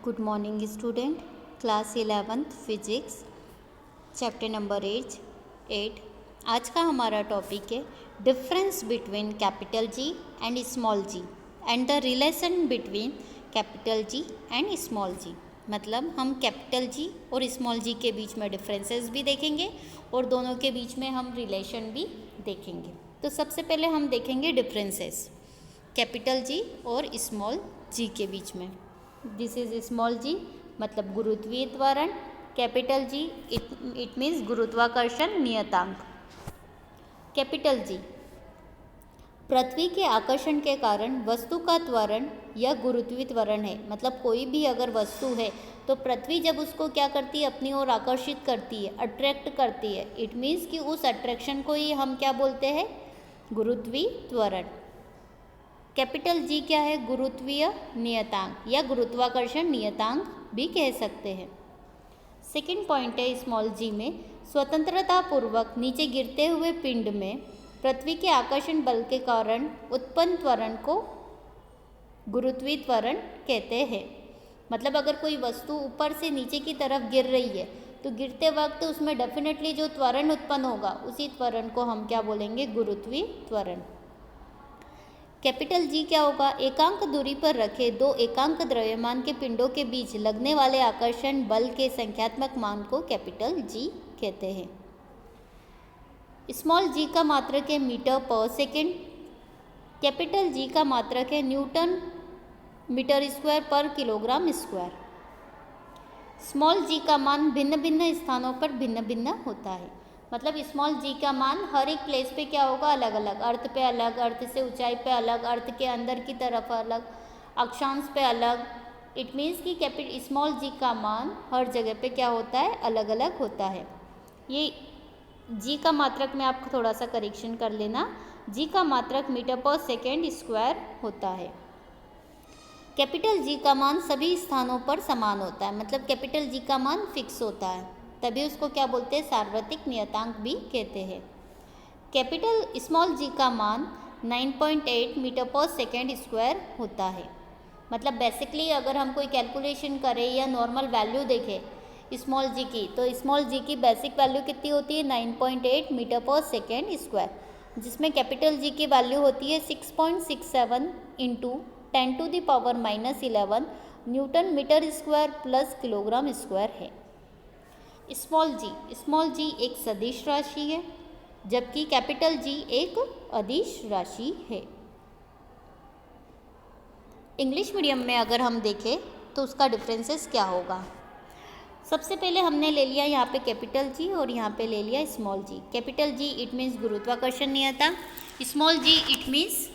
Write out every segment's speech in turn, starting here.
Good morning student. Class 11th physics chapter number 8। आज का हमारा टॉपिक है difference between capital G and small G and the relation between capital G and small G. मतलब हम capital G और small जी के बीच में differences भी देखेंगे और दोनों के बीच में हम रिलेशन भी देखेंगे। तो सबसे पहले हम देखेंगे डिफरेंसेस कैपिटल जी और स्मॉल जी के बीच में। दिस इज स्मॉल जी मतलब गुरुत्वीय त्वरण, कैपिटल जी इट मीन्स गुरुत्वाकर्षण नियतांक। कैपिटल जी पृथ्वी के आकर्षण के कारण वस्तु का त्वरण या गुरुत्वीय त्वरण है। मतलब कोई भी अगर वस्तु है तो पृथ्वी जब उसको क्या करती है, अपनी ओर आकर्षित करती है, अट्रैक्ट करती है। इट मीन्स कि उस अट्रैक्शन को ही हम क्या बोलते हैं, गुरुत्वीय त्वरण। कैपिटल जी क्या है, गुरुत्वीय नियतांक या गुरुत्वाकर्षण नियतांक भी कह सकते हैं। सेकंड पॉइंट है स्मॉल जी में स्वतंत्रता पूर्वक नीचे गिरते हुए पिंड में पृथ्वी के आकर्षण बल के कारण उत्पन्न त्वरण को गुरुत्वीय त्वरण कहते हैं। मतलब अगर कोई वस्तु ऊपर से नीचे की तरफ गिर रही है तो गिरते वक्त उसमें डेफिनेटली जो त्वरण उत्पन्न होगा उसी त्वरण को हम क्या बोलेंगे, गुरुत्वीय त्वरण। कैपिटल जी क्या होगा, एकांक दूरी पर रखे दो एकांक द्रव्यमान के पिंडों के बीच लगने वाले आकर्षण बल के संख्यात्मक मान को कैपिटल जी कहते हैं। स्मॉल जी का मात्रक है मीटर पर सेकेंड, कैपिटल जी का मात्रक है न्यूटन मीटर स्क्वायर पर किलोग्राम स्क्वायर। स्मॉल जी का मान भिन्न भिन्न स्थानों पर भिन्न भिन्न होता है। मतलब स्मॉल जी का मान हर एक प्लेस पे क्या होगा, अलग अलग, अर्थ पे अलग, अर्थ से ऊंचाई पे अलग, अर्थ के अंदर की तरफ अलग, अक्षांश पे अलग। इट मीन्स कि स्मॉल जी का मान हर जगह पे क्या होता है, अलग अलग होता है। ये जी का मात्रक में आपको थोड़ा सा करेक्शन कर लेना, जी का मात्रक मीटर पर सेकेंड स्क्वायर होता है। कैपिटल जी का मान सभी स्थानों पर समान होता है। मतलब कैपिटल जी का मान फिक्स होता है, तभी उसको क्या बोलते हैं, सार्वत्रिक नियतांक भी कहते हैं। कैपिटल स्मॉल जी का मान 9.8 मीटर पर सेकेंड स्क्वायर होता है। मतलब बेसिकली अगर हम कोई कैलकुलेशन करें या नॉर्मल वैल्यू देखें स्मॉल जी की, तो स्मॉल जी की बेसिक वैल्यू कितनी होती है, 9.8 मीटर पर सेकेंड स्क्वायर, जिसमें कैपिटल जी की वैल्यू होती है 6.67 into 10⁻⁻11 newton metre square plus kilogram square है। स्मॉल जी एक सदिश राशि है जबकि कैपिटल जी एक अदिश राशि है। इंग्लिश मीडियम में अगर हम देखें तो उसका डिफरेंसेस क्या होगा। सबसे पहले हमने ले लिया यहाँ पे कैपिटल जी और यहाँ पे ले लिया small G. Capital G it means गुरुत्वाकर्षण नियतांक, स्मॉल जी इट मीन्स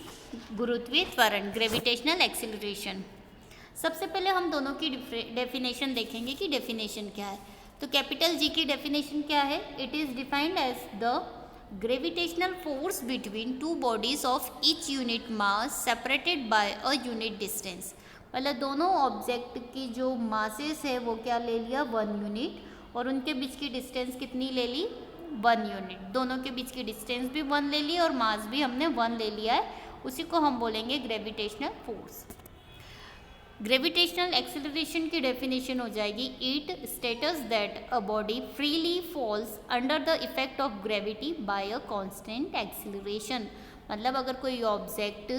गुरुत्वीय त्वरण, ग्रेविटेशनल एक्सीलरेशन। सबसे पहले हम दोनों की डेफिनेशन देखेंगे कि डेफिनेशन क्या है। तो कैपिटल जी की डेफिनेशन क्या है, it is defined as the gravitational force between two bodies of each unit mass separated by a unit distance. मतलब दोनों ऑब्जेक्ट की जो मासेस है वो क्या ले लिया, 1 यूनिट, और उनके बीच की डिस्टेंस कितनी ले ली, 1 यूनिट। दोनों के बीच की डिस्टेंस भी 1 ले ली और मास भी हमने 1 ले लिया है, उसी को हम बोलेंगे ग्रेविटेशनल फोर्स। ग्रेविटेशनल एक्सीलरेशन की डेफिनेशन हो जाएगी, it states that a body freely falls under the effect of gravity by a constant acceleration. मतलब अगर कोई ऑब्जेक्ट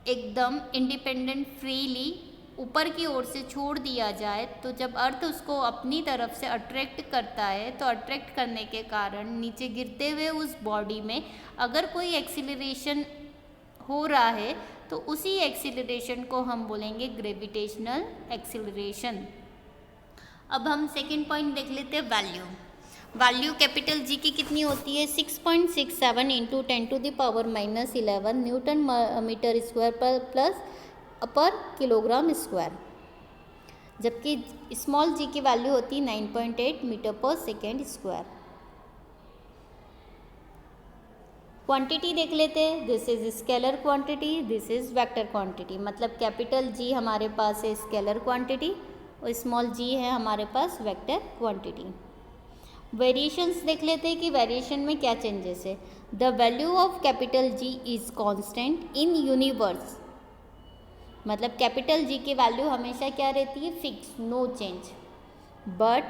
एकदम इंडिपेंडेंट फ्रीली ऊपर की ओर से छोड़ दिया जाए तो जब अर्थ उसको अपनी तरफ से अट्रैक्ट करता है तो अट्रैक्ट करने के कारण नीचे गिरते हुए उस बॉडी में अगर कोई एक्सीलरेशन हो रहा है तो उसी एक्सीलरेशन को हम बोलेंगे ग्रेविटेशनल एक्सीलरेशन। अब हम सेकंड पॉइंट देख लेते हैं, वैल्यू कैपिटल जी की कितनी होती है, 6.67 इंटू 10⁻⁻11 न्यूटन मीटर स्क्वायर पर प्लस पर किलोग्राम स्क्वायर, जबकि स्मॉल जी की वैल्यू होती है 9.8 मीटर पर सेकेंड स्क्वायर। क्वांटिटी देख लेते हैं, this is scalar quantity, this is vector quantity. मतलब कैपिटल जी हमारे पास है स्केलर क्वांटिटी और स्मॉल जी है हमारे पास वेक्टर क्वांटिटी। वेरिएशंस देख लेते हैं कि वेरिएशन में क्या चेंजेस है। The value of capital G is constant in universe मतलब कैपिटल जी की वैल्यू हमेशा क्या रहती है, fix, no change, but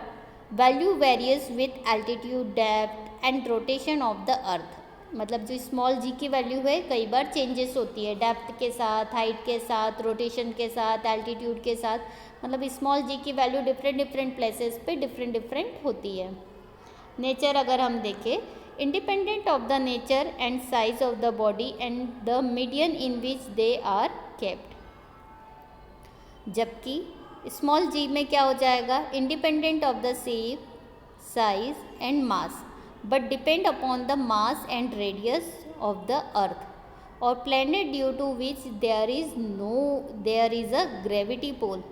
value varies with altitude, depth and rotation of the earth. मतलब जो स्मॉल जी की वैल्यू है कई बार चेंजेस होती है, डेप्थ के साथ, हाइट के साथ, रोटेशन के साथ, एल्टीट्यूड के साथ, मतलब स्मॉल जी की वैल्यू डिफरेंट डिफरेंट प्लेसेस पे डिफरेंट डिफरेंट होती है। नेचर अगर हम देखें, independent of the nature and size of the body and the medium in which they are kept. जबकि स्मॉल जी में क्या हो जाएगा, independent of the shape, size and mass, but depend upon the mass and radius of the earth or planet due to which there is a gravity pole।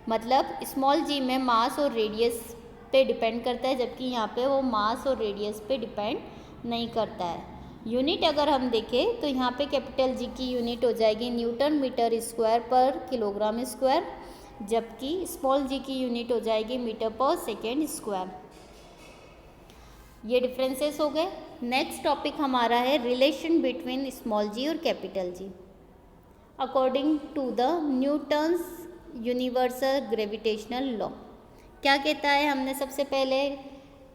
मतलब small G में मास और radius पे depend करता है, जबकि यहाँ पे वो मास और रेडियस पे डिपेंड नहीं करता है। यूनिट अगर हम देखें तो यहाँ पे कैपिटल जी की यूनिट हो जाएगी न्यूटन मीटर स्क्वायर पर किलोग्राम स्क्वायर, जबकि स्मॉल जी की यूनिट हो जाएगी मीटर पर सेकेंड स्क्वायर। ये डिफरेंसेस हो गए। नेक्स्ट टॉपिक हमारा है रिलेशन बिटवीन स्मॉल जी और capital G. According to the Newton's universal gravitational law, क्या कहता है, हमने सबसे पहले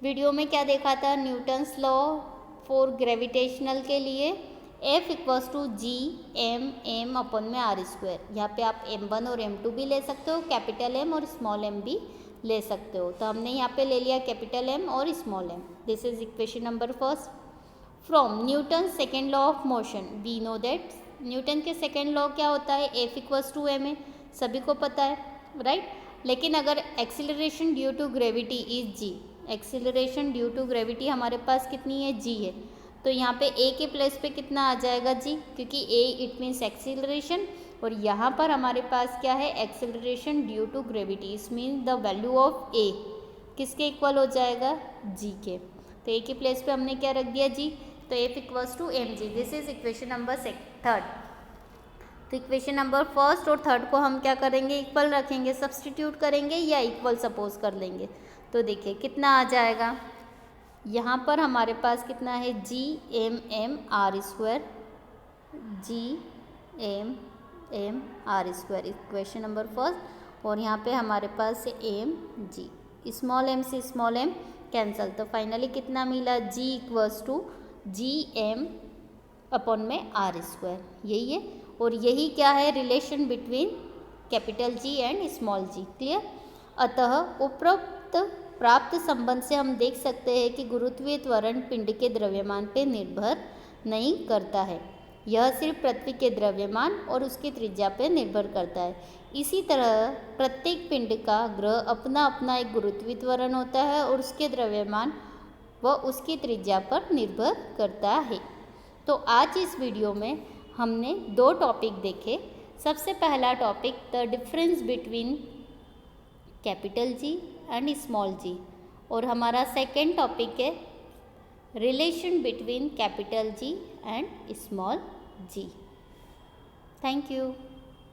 वीडियो में क्या देखा था, न्यूटन्स लॉ फॉर ग्रेविटेशनल के लिए F equals to G M M upon में आर स्क्वायर। यहाँ पे आप M1 और M2 भी ले सकते हो, कैपिटल M और स्मॉल m भी ले सकते हो। तो हमने यहाँ पे ले लिया कैपिटल M और small m। This is equation number first. From Newton second law of motion we know that, Newton के सेकेंड लॉ क्या होता है, F इक्वल्स टू m है, सभी को पता है, राइट। लेकिन अगर acceleration due to gravity is g, acceleration due to gravity हमारे पास कितनी है, g है, तो यहाँ पे a के प्लेस पे कितना आ जाएगा, g, क्योंकि a इट मीन्स एक्सिलरेशन, और यहाँ पर हमारे पास क्या है, एक्सेलरेशन ड्यू टू ग्रेविटी, इस मीन द वैल्यू ऑफ ए किसके इक्वल हो जाएगा, जी के। तो ए के प्लेस पे हमने क्या रख दिया, जी, तो F equals to M G. This is equation number third. तो इक्वेशन नंबर फर्स्ट और थर्ड को हम क्या करेंगे, इक्वल रखेंगे, सब्सटीट्यूट करेंगे या इक्वल सपोज कर लेंगे। तो देखिए कितना आ जाएगा, यहाँ पर हमारे पास कितना है, G M M R square, G M M R square, equation number first, और यहाँ पे हमारे पास है एम जी, स्मॉल एम से स्मॉल एम कैंसल, तो फाइनली कितना मिला, G equals to G M upon में आर स्क्वायर, यही है। और यही क्या है, relation between capital G and small G, clear. अतः उपरोक्त प्राप्त संबंध से हम देख सकते हैं कि गुरुत्वीय त्वरण पिंड के द्रव्यमान पर निर्भर नहीं करता है, यह सिर्फ पृथ्वी के द्रव्यमान और उसकी त्रिज्या पर निर्भर करता है। इसी तरह प्रत्येक पिंड का ग्रह अपना अपना एक गुरुत्वीय त्वरण होता है और उसके द्रव्यमान व उसकी त्रिज्या पर निर्भर करता है। तो आज इस वीडियो में हमने दो टॉपिक देखे। सबसे पहला topic the difference between capital G and small G, और हमारा सेकेंड टॉपिक है relation between capital G and small G. Thank you.